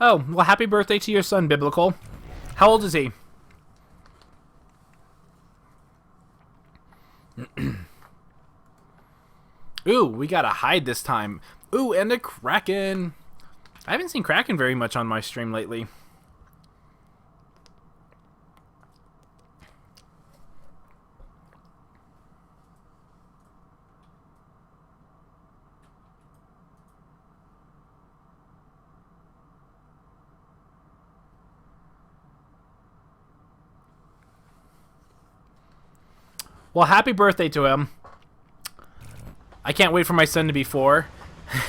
Oh, well, happy birthday to your son, Biblical. How old is he? Ooh, we got a hide this time. Ooh, and a Kraken. I haven't seen Kraken very much on my stream lately. Well, happy birthday to him. I can't wait for my son to be 4.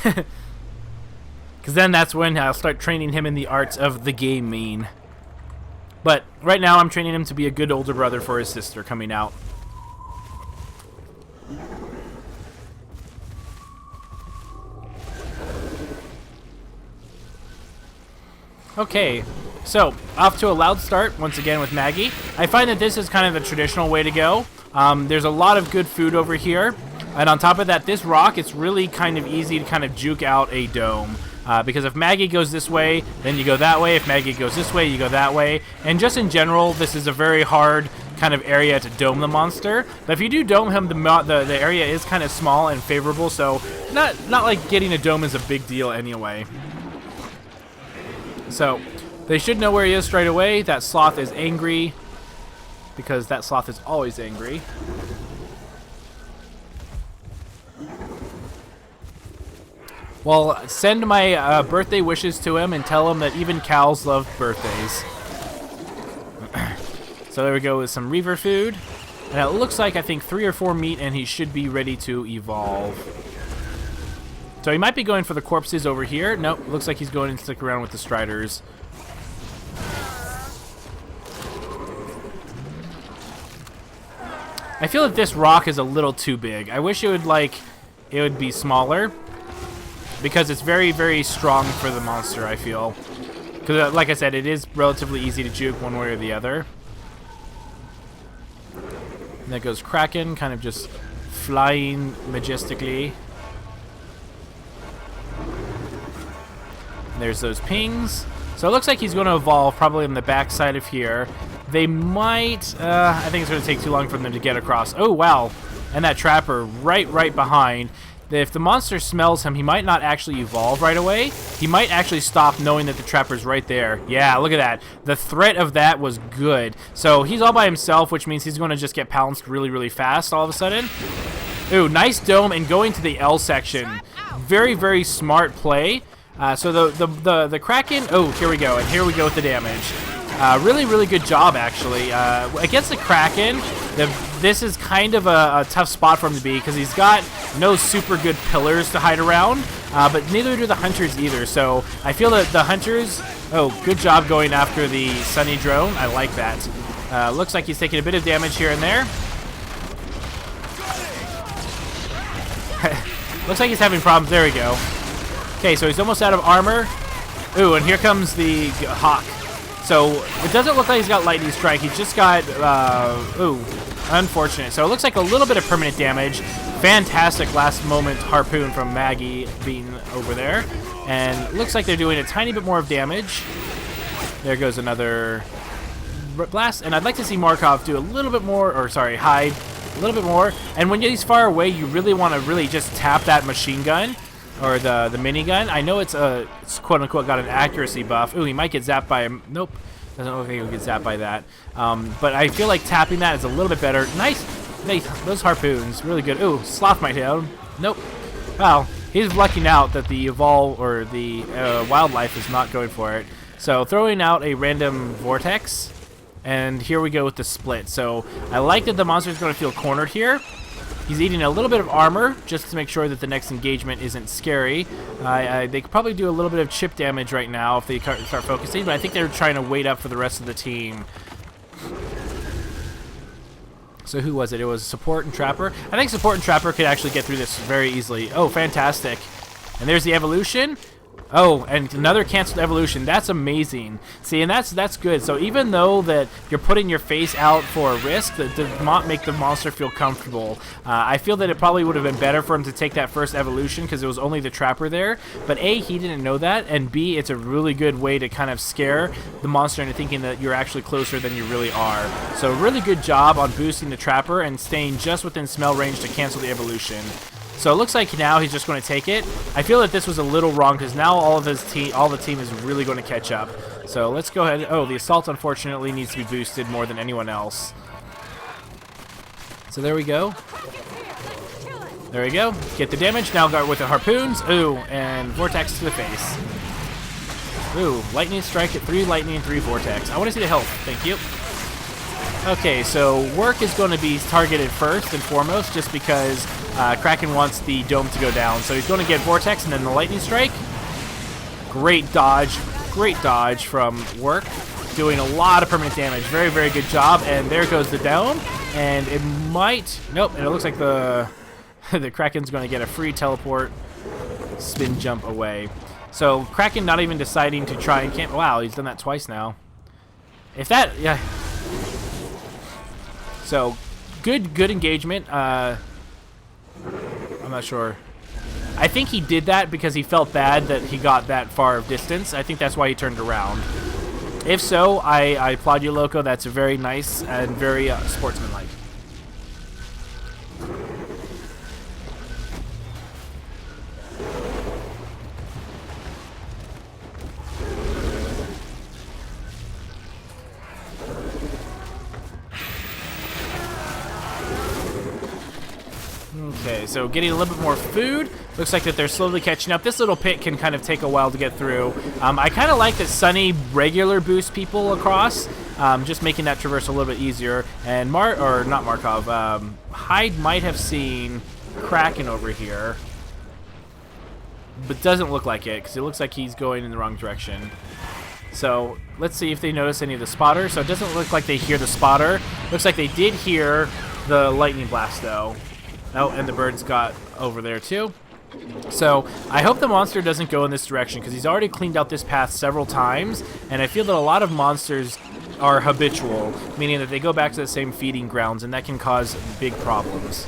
Because then that's when I'll start training him in the arts of the gaming. But right now I'm training him to be a good older brother for his sister coming out. Okay, so off to a loud start once again with Maggie. I find that this is kind of the traditional way to go. There's a lot of good food over here. And on top of that, this rock, it's really kind of easy to kind of juke out a dome. Because if Maggie goes this way, then you go that way. If Maggie goes this way, you go that way. And just in general, this is a very hard kind of area to dome the monster. But if you do dome him, the area is kind of small and favorable. So not like getting a dome is a big deal anyway. So they should know where he is straight away. That sloth is angry. Because that sloth is always angry. Well, send my birthday wishes to him and tell him that even cows love birthdays. So there we go with some Reaver food. And it looks like, I think, 3 or 4 meat, and he should be ready to evolve. So he might be going for the corpses over here. Nope, looks like he's going to stick around with the Striders. I feel that this rock is a little too big. I wish it would be smaller. Because it's very, very strong for the monster, I feel. Because, like I said, it is relatively easy to juke one way or the other. And there goes Kraken, kind of just flying majestically. And there's those pings. So it looks like he's going to evolve probably on the back side of here. They might... I think it's going to take too long for them to get across. Oh, wow. And that trapper right behind. If the monster smells him, he might not actually evolve right away. He might actually stop knowing that the trapper's right there. Yeah, look at that. The threat of that was good. So he's all by himself, which means he's going to just get pounced really, really fast all of a sudden. Ooh, nice dome and going to the L section. Very, very smart play. So the Kraken... Oh, here we go. And here we go with the damage. Really, really good job, actually. Against the Kraken, this is kind of a tough spot for him to be because he's got no super good pillars to hide around, but neither do the Hunters either. So I feel that the Hunters... Oh, good job going after the Sunny Drone. I like that. Looks like he's taking a bit of damage here and there. Looks like he's having problems. There we go. Okay, so he's almost out of armor. Ooh, and here comes the Hawk. So it doesn't look like he's got Lightning Strike. He's just got, ooh, unfortunate. So it looks like a little bit of permanent damage. Fantastic last moment harpoon from Maggie being over there. And it looks like they're doing a tiny bit more of damage. There goes another blast. And I'd like to see Markov do a little bit more, or sorry, hide a little bit more. And when he's far away, you really want to really just tap that machine gun. Or the minigun. I know it's quote-unquote got an accuracy buff. Ooh, he might get zapped by him. Nope. Doesn't look like he'll get zapped by that. But I feel like tapping that is a little bit better. Nice. Those harpoons. Really good. Ooh, Sloth might hit him. Nope. Wow. He's lucking out that the evolve or the wildlife is not going for it. So throwing out a random vortex. And here we go with the split. So I like that the monster is going to feel cornered here. He's eating a little bit of armor just to make sure that the next engagement isn't scary. They could probably do a little bit of chip damage right now if they start focusing, but I think they're trying to wait up for the rest of the team. So who was it? It was Support and Trapper. I think Support and Trapper could actually get through this very easily. Oh, fantastic. And there's the evolution. Oh, and another canceled evolution. That's amazing. See, and that's good. So even though that you're putting your face out for a risk, that does not make the monster feel comfortable. I feel that it probably would have been better for him to take that first evolution because it was only the trapper there. But A, he didn't know that, and B, it's a really good way to kind of scare the monster into thinking that you're actually closer than you really are. So really good job on boosting the trapper and staying just within smell range to cancel the evolution. So it looks like now he's just going to take it. I feel that this was a little wrong because now all the team is really going to catch up. So let's go ahead. Oh, the assault unfortunately needs to be boosted more than anyone else. So there we go. There we go. Get the damage. Now got with the harpoons. Ooh, and vortex to the face. Ooh, lightning strike at 3 lightning and 3 vortex. I want to see the health. Thank you. Okay, so work is going to be targeted first and foremost just because Kraken wants the dome to go down. So he's going to get Vortex and then the Lightning Strike. Great dodge from work. Doing a lot of permanent damage. Very, very good job. And there goes the dome. And it might... Nope, and it looks like the Kraken's going to get a free teleport spin jump away. So Kraken not even deciding to try and camp... Wow, he's done that twice now. If that... Yeah... So, good engagement. I'm not sure. I think he did that because he felt bad that he got that far of distance. I think that's why he turned around. If so, I applaud you, Loco. That's very nice and very sportsmanlike. Okay, so getting a little bit more food. Looks like that they're slowly catching up. This little pit can kind of take a while to get through. I kind of like that Sunny regular boosts people across, just making that traverse a little bit easier. And not Markov, Hyde might have seen Kraken over here, but doesn't look like it because it looks like he's going in the wrong direction. So let's see if they notice any of the spotters. So it doesn't look like they hear the spotter. Looks like they did hear the lightning blast though. Oh, and the birds got over there too. So I hope the monster doesn't go in this direction because he's already cleaned out this path several times, and I feel that a lot of monsters are habitual, meaning that they go back to the same feeding grounds, and that can cause big problems.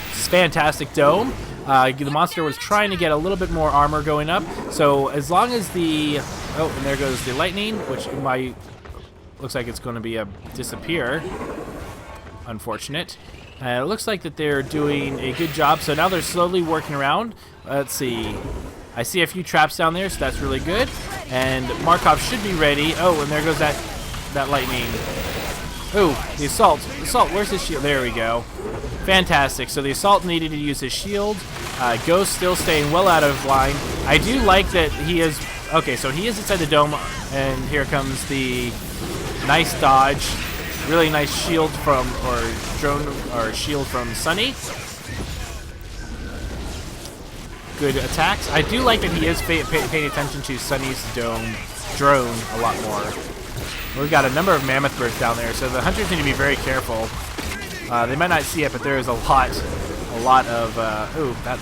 This is fantastic dome. The monster was trying to get a little bit more armor going up, so as long as the... Oh, and there goes the lightning, which might... Looks like it's going to be a disappear. Unfortunate. It looks like that they're doing a good job, so now they're slowly working around. Let's see. I see a few traps down there, so that's really good. And Markov should be ready. Oh, and there goes that lightning. Ooh, the assault. Assault, where's his shield? There we go. Fantastic. So the assault needed to use his shield. Ghost still staying well out of line. I do like that he is... Okay, so he is inside the dome, and here comes the nice dodge. Really nice shield from, or drone, or shield from Sunny. Good attacks. I do like that he is paying attention to Sunny's drone a lot more. We've got a number of mammoth birds down there, so the hunters need to be very careful. They might not see it, but there is a lot of, ooh, that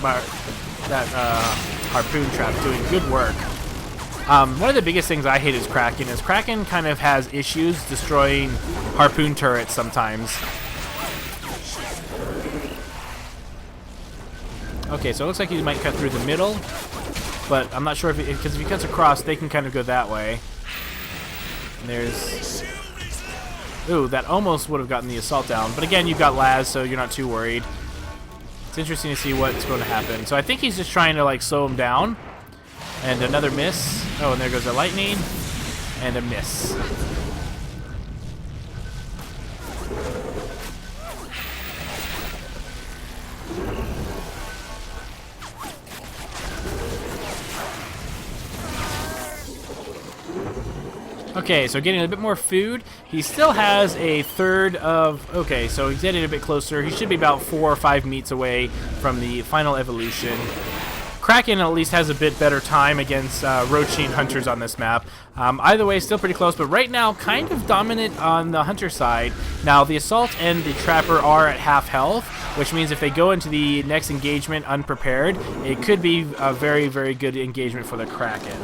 harpoon trap doing good work. One of the biggest things I hate is Kraken kind of has issues destroying harpoon turrets sometimes. Okay, so it looks like he might cut through the middle, but I'm not sure if because if he cuts across, they can kind of go that way. And there's... Ooh, that almost would have gotten the assault down, but again, you've got Laz, so you're not too worried. It's interesting to see what's going to happen. So I think he's just trying to, like, slow him down. And another miss. Oh, and there goes the lightning. And a miss. Okay, so getting a bit more food. He still has a third of... Okay, so he's getting a bit closer. He should be about 4 or 5 meats away from the final evolution. Kraken at least has a bit better time against roaching hunters on this map. Either way, still pretty close, but right now kind of dominant on the hunter side. Now, the Assault and the Trapper are at half health, which means if they go into the next engagement unprepared, it could be a very, very good engagement for the Kraken.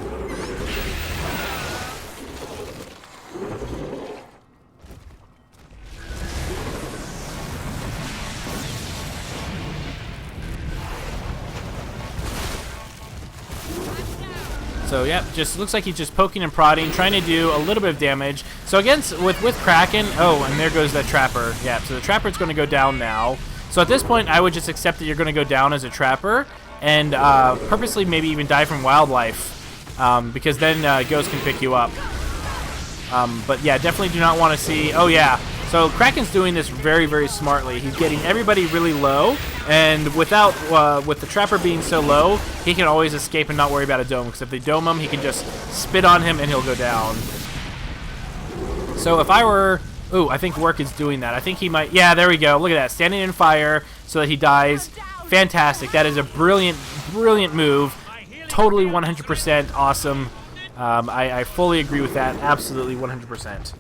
So yeah, just looks like he's just poking and prodding, trying to do a little bit of damage. So against with Kraken, oh, and there goes that Trapper. Yeah, so the Trapper's going to go down now. So at this point, I would just accept that you're going to go down as a Trapper and purposely maybe even die from wildlife because then Ghost can pick you up. But yeah, definitely do not want to see. Oh yeah. So Kraken's doing this very, very smartly. He's getting everybody really low, and with the Trapper being so low, he can always escape and not worry about a dome, because if they dome him, he can just spit on him and he'll go down. So if I were... Ooh, I think Work is doing that. I think he might... Yeah, there we go. Look at that. Standing in fire so that he dies. Fantastic. That is a brilliant, brilliant move. Totally 100% awesome. I fully agree with that. Absolutely 100%.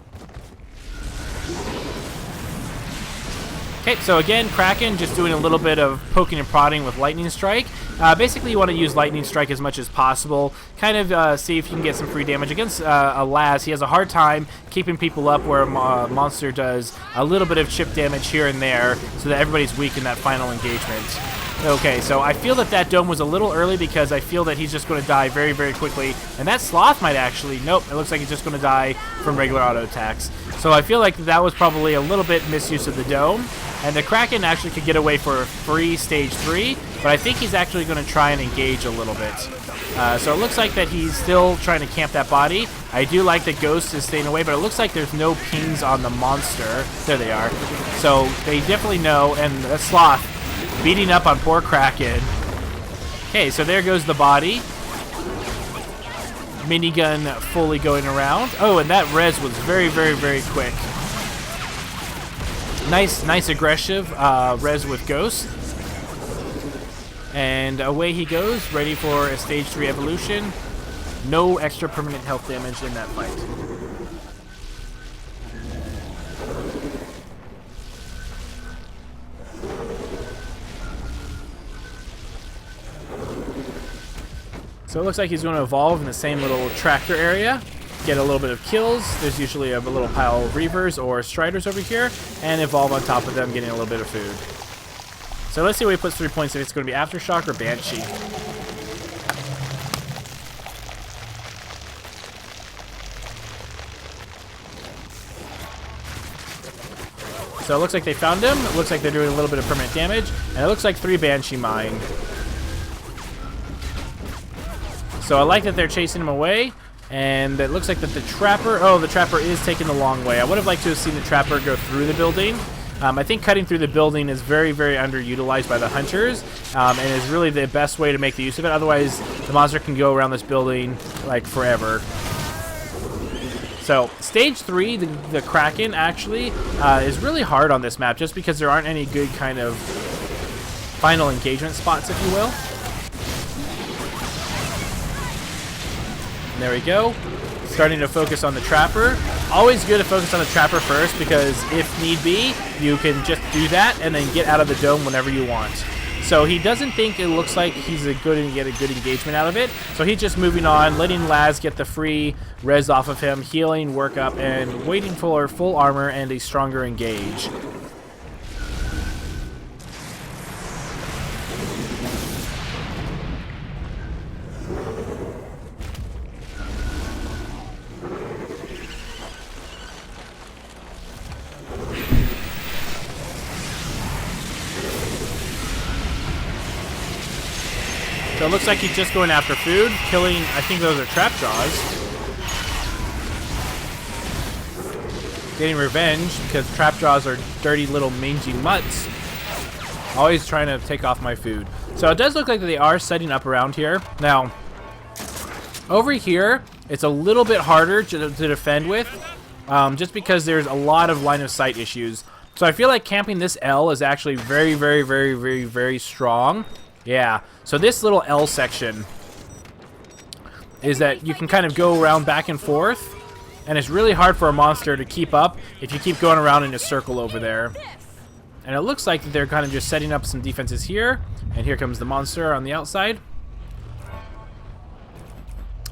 Okay, so again, Kraken just doing a little bit of poking and prodding with Lightning Strike. Basically, you want to use Lightning Strike as much as possible. Kind of see if you can get some free damage. Against a Laz, he has a hard time keeping people up, where Monster does a little bit of chip damage here and there so that everybody's weak in that final engagement. Okay, so I feel that dome was a little early because I feel that he's just going to die very, very quickly. And that Sloth might actually... Nope, it looks like he's just going to die from regular auto attacks. So I feel like that was probably a little bit misuse of the dome. And the Kraken actually could get away for a free stage 3, but I think he's actually going to try and engage a little bit. So it looks like that he's still trying to camp that body. I do like that Ghost is staying away, but it looks like there's no pings on the Monster. There they are. So they definitely know, and the Sloth beating up on poor Kraken. Okay, so there goes the body. Minigun fully going around. Oh, and that res was very, very, very quick. Nice aggressive res with Ghost. And away he goes, ready for a stage 3 evolution. No extra permanent health damage in that fight. So it looks like he's going to evolve in the same little tractor area. Get a little bit of kills. There's usually a little pile of Reavers or Striders over here, and evolve on top of them, getting a little bit of food. So let's see what he puts 3 points if it's going to be Aftershock or Banshee. So it looks like they found him. It looks like they're doing a little bit of permanent damage, and it looks like 3 Banshee Mine. So I like that they're chasing him away. And it looks like that the Trapper... Oh, the Trapper is taking the long way. I would have liked to have seen the Trapper go through the building. I think cutting through the building is very, very underutilized by the Hunters. And is really the best way to make the use of it. Otherwise, the Monster can go around this building, like, forever. So, Stage 3, the Kraken, actually, is really hard on this map. Just because there aren't any good kind of final engagement spots, if you will. And there we go. Starting to focus on the Trapper. Always good to focus on the Trapper first, because if need be, you can just do that and then get out of the dome whenever you want. So he doesn't think it looks like he's get a good engagement out of it. So he's just moving on, letting Laz get the free res off of him, healing, work up, and waiting for full armor and a stronger engage. So it looks like he's just going after food, killing, I think those are trap jaws. Getting revenge, because trap jaws are dirty little mangy mutts. Always trying to take off my food. So it does look like they are setting up around here. Now, over here, it's a little bit harder to defend with, just because there's a lot of line of sight issues. So I feel like camping this L is actually very, very, very, very, very strong. Yeah, so this little L section is that you can kind of go around back and forth, and it's really hard for a monster to keep up if you keep going around in a circle over there. And it looks like they're kind of just setting up some defenses here, and here comes the monster on the outside.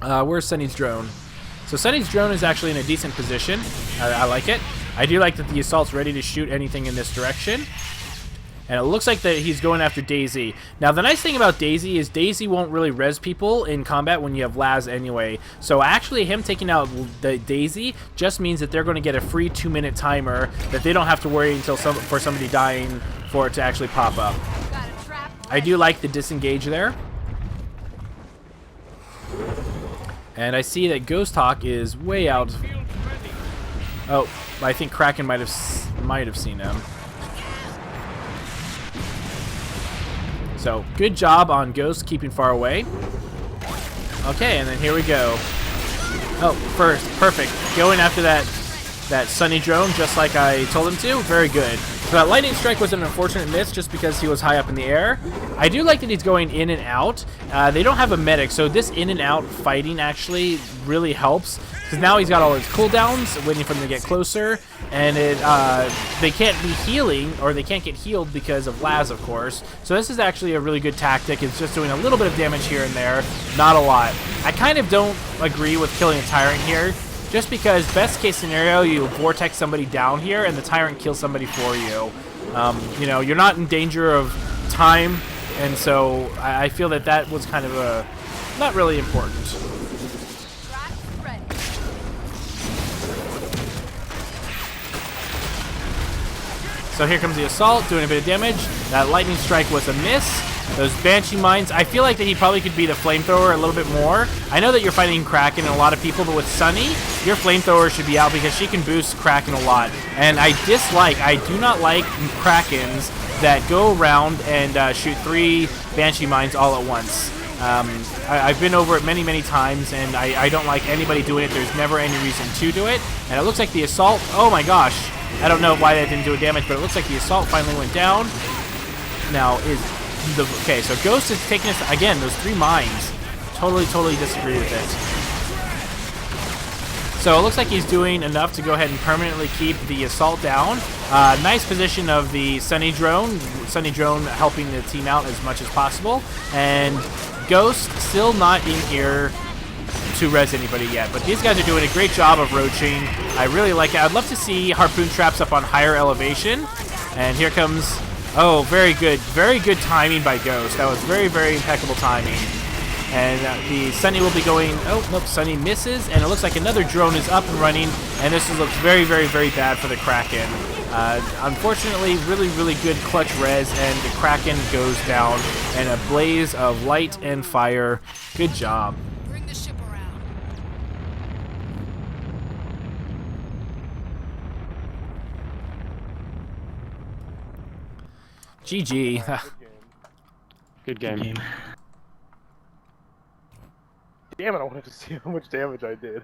Where's Sunny's drone? So Sunny's drone is actually in a decent position. I like it. I do like that the assault's ready to shoot anything in this direction. And it looks like that he's going after Daisy. Now, the nice thing about Daisy is Daisy won't really res people in combat when you have Laz anyway. So actually, him taking out the Daisy just means that they're going to get a free 2-minute timer that they don't have to worry until for somebody dying for it to actually pop up. I do like the disengage there. And I see that Ghost Hawk is way out. Oh, I think Kraken might have seen him. So, good job on Ghost keeping far away. Okay, and then here we go. Oh, first, perfect. Going after that Sunny drone just like I told him to. Very good. So that lightning strike was an unfortunate miss just because he was high up in the air. I do like that he's going in and out. They don't have a medic, so this in and out fighting actually really helps. Because now he's got all his cooldowns, waiting for them to get closer. And they can't be healing, or they can't get healed because of Laz, of course. So this is actually a really good tactic. It's just doing a little bit of damage here and there, not a lot. I kind of don't agree with killing a Tyrant here, just because best case scenario, you vortex somebody down here and the Tyrant kills somebody for you. You know, you're not in danger of time, and so I feel that that was kind of not really important. So here comes the assault, doing a bit of damage. That lightning strike was a miss. Those Banshee Mines, I feel like that he probably could beat a Flamethrower a little bit more. I know that you're fighting Kraken and a lot of people, but with Sunny, your Flamethrower should be out because she can boost Kraken a lot. And I do not like Krakens that go around and shoot 3 Banshee Mines all at once. I've been over it many, many times, and I don't like anybody doing it. There's never any reason to do it. And it looks like the assault, oh my gosh. I don't know why that didn't do a damage, but it looks like the assault finally went down. Now okay, so Ghost is taking us again. Those 3 mines. Totally disagree with it. So it looks like he's doing enough to go ahead and permanently keep the assault down. Nice position of the Sunny drone. Sunny drone helping the team out as much as possible, and Ghost still not in here to res anybody yet, but these guys are doing a great job of roaching. I really like it. I'd love to see harpoon traps up on higher elevation. And here comes, oh, very good timing by Ghost. That was very impeccable timing. And the Sunny will be going, oh nope, Sunny misses, and it looks like another drone is up and running, and this looks very bad for the Kraken. Unfortunately, really good clutch res, and the Kraken goes down in a blaze of light and fire. Good job. Bring the ship around. GG. Good game. Damn it, I wanted to see how much damage I did.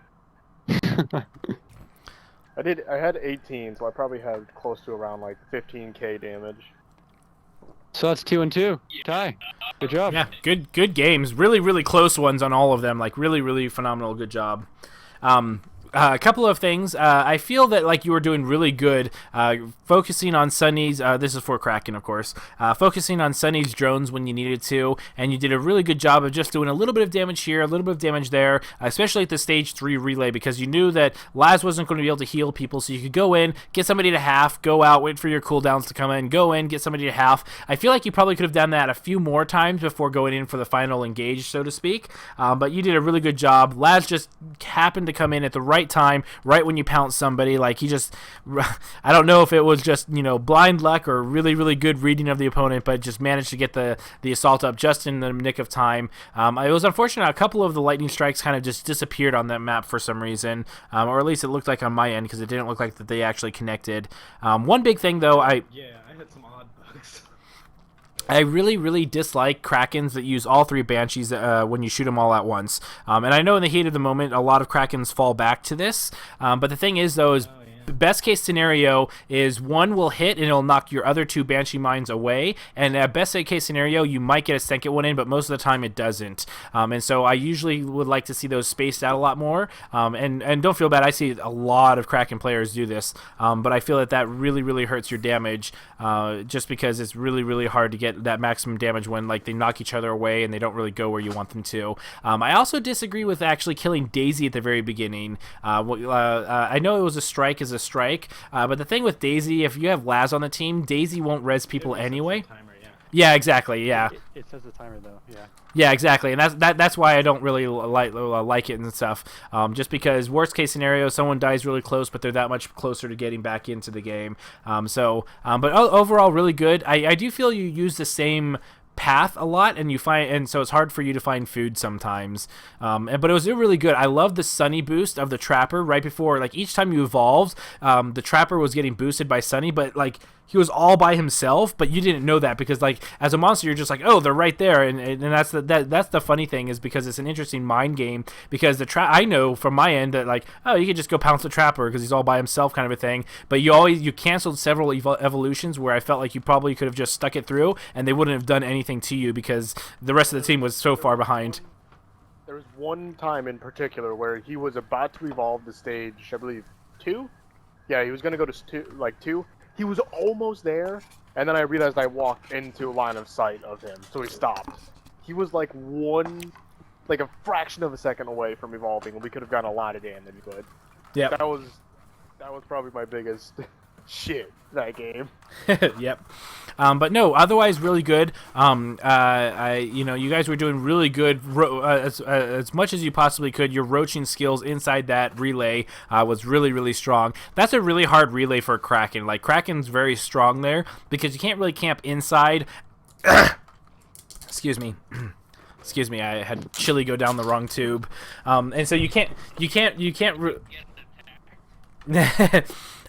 I had 18, so I probably had close to around like 15k damage. So that's 2 and 2. Tie. Good job. Yeah, good games. Really close ones on all of them. Like really phenomenal. Good job. A couple of things. I feel that like you were doing really good focusing on Sunny's, this is for Kraken of course, focusing on Sunny's drones when you needed to, and you did a really good job of just doing a little bit of damage here, a little bit of damage there, especially at the stage 3 relay, because you knew that Laz wasn't going to be able to heal people, so you could go in, get somebody to half, go out, wait for your cooldowns to come in, go in, get somebody to half. I feel like you probably could have done that a few more times before going in for the final engage, so to speak, but you did a really good job. Laz just happened to come in at the right time, right when you pounce somebody. Like he just, I don't know if it was just, you know, blind luck or really good reading of the opponent, but just managed to get the assault up just in the nick of time. It was unfortunate. A couple of the lightning strikes kind of just disappeared on that map for some reason, or at least it looked like on my end, because it didn't look like that they actually connected. One big thing though, I had some odd bugs. I really dislike Krakens that use all 3 Banshees when you shoot them all at once. And I know in the heat of the moment, a lot of Krakens fall back to this. But the thing is, though, is best case scenario is one will hit and it'll knock your other 2 Banshee Mines away, and at best case scenario you might get a second one in, but most of the time it doesn't. And so I usually would like to see those spaced out a lot more. And don't feel bad, I see a lot of Kraken players do this, but I feel that really hurts your damage, just because it's really hard to get that maximum damage when like they knock each other away and they don't really go where you want them to. I also disagree with actually killing Daisy at the very beginning. I know it was a strike is a strike, but the thing with Daisy, if you have Laz on the team, Daisy won't res people anyway. Yeah, exactly. Yeah. It says the timer though. Yeah. Yeah, exactly, and that's why I don't really like it and stuff. Just because worst case scenario, someone dies really close, but they're that much closer to getting back into the game. But overall, really good. I do feel you use the same path a lot, and so it's hard for you to find food sometimes. But it was really good. I love the Sunny boost of the Trapper right before, like each time you evolved, the Trapper was getting boosted by Sunny, but like he was all by himself, but you didn't know that because like as a monster you're just like, oh, they're right there, and that's the funny thing, is because it's an interesting mind game, because I know from my end that like, oh, you could just go pounce the Trapper because he's all by himself kind of a thing, but you canceled several evolutions where I felt like you probably could have just stuck it through and they wouldn't have done anything to you because the rest of the team was so far behind. There was one time in particular where he was about to evolve to stage, I believe, 2? Yeah, he was going to go to 2. He was almost there, and then I realized I walked into line of sight of him, so he stopped. He was like a fraction of a second away from evolving, and we could have gotten a lot of damage, but yeah, that was probably my biggest shit that game. Yep. But no, otherwise really good. You guys were doing really good, as much as you possibly could. Your roaching skills inside that relay was really strong. That's a really hard relay for Kraken. Like Kraken's very strong there because you can't really camp inside. Excuse me. Excuse me, I had chili go down the wrong tube. And so you can't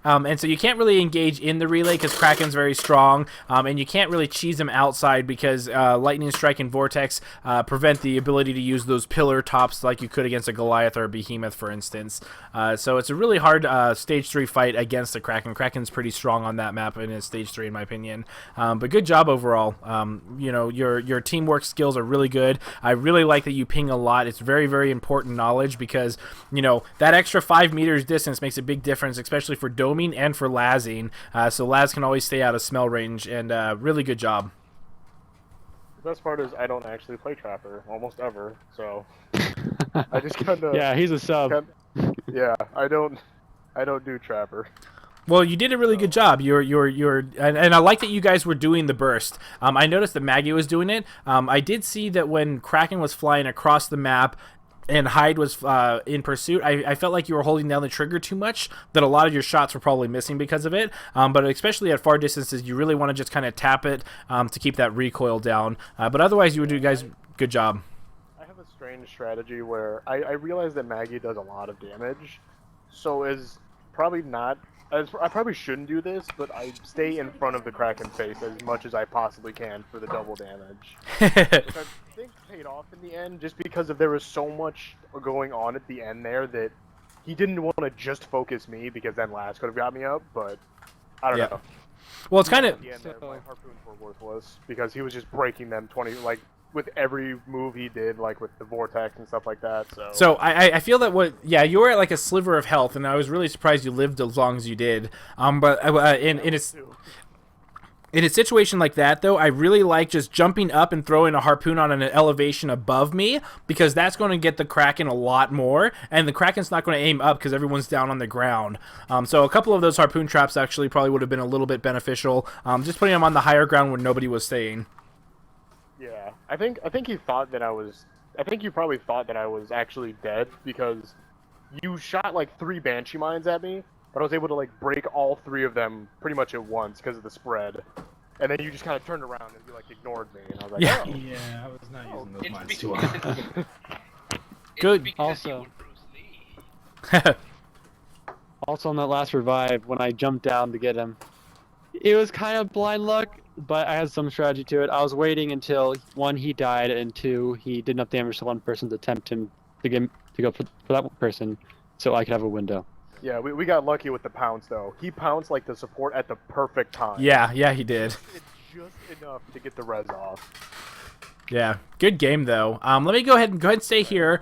and so you can't really engage in the relay because Kraken's very strong, and you can't really cheese him outside because Lightning Strike and Vortex prevent the ability to use those pillar tops like you could against a Goliath or a Behemoth, for instance. So it's a really hard Stage 3 fight against the Kraken. Kraken's pretty strong on that map in his Stage 3, in my opinion. But good job overall. Your teamwork skills are really good. I really like that you ping a lot. It's very important knowledge because, that extra 5 meters distance makes a big difference, especially for doming and for Lazing, so Laz can always stay out of smell range, and really good job. The best part is I don't actually play Trapper almost ever, so I just kind of yeah, he's a sub. Yeah, I don't do Trapper. Well, you did a really good job. And I like that you guys were doing the burst. I noticed that Maggie was doing it. I did see that when Kraken was flying across the map and Hyde was in pursuit, I felt like you were holding down the trigger too much, that a lot of your shots were probably missing because of it. But especially at far distances, you really want to just kind of tap it to keep that recoil down. But otherwise, you would do, guys, good job. I have a strange strategy where I realize that Maggie does a lot of damage, so I probably shouldn't do this, but I stay in front of the Kraken face as much as I possibly can for the double damage. Which I think paid off in the end, just because there was so much going on at the end there that he didn't want to just focus me, because then Laz could have got me up, but I don't know. Well, it's kind of... my harpoons were worthless, because he was just breaking them with every move he did, like with the Vortex and stuff like that, So I feel that you were at like a sliver of health, and I was really surprised you lived as long as you did. But in a situation like that, though, I really like just jumping up and throwing a harpoon on an elevation above me, because that's going to get the Kraken a lot more, and the Kraken's not going to aim up because everyone's down on the ground. So a couple of those harpoon traps actually probably would have been a little bit beneficial, just putting them on the higher ground where nobody was staying. Yeah, I think he thought that I was... I think you probably thought that I was actually dead, because you shot like 3 Banshee Mines at me, but I was able to like break all 3 of them pretty much at once because of the spread. And then you just kind of turned around and you like ignored me, and I was like, yeah. Oh. Yeah, I was not using those mines too often. Good. Also, on that last revive, when I jumped down to get him, it was kind of blind luck, but I had some strategy to it. I was waiting until 1, he died, and 2, he did enough damage to one person to tempt him to go for that one person, so I could have a window. Yeah, we got lucky with the pounce though. He pounced like the support at the perfect time. Yeah, he did. It's just enough to get the res off. Yeah, good game though. Let me go ahead and stay here.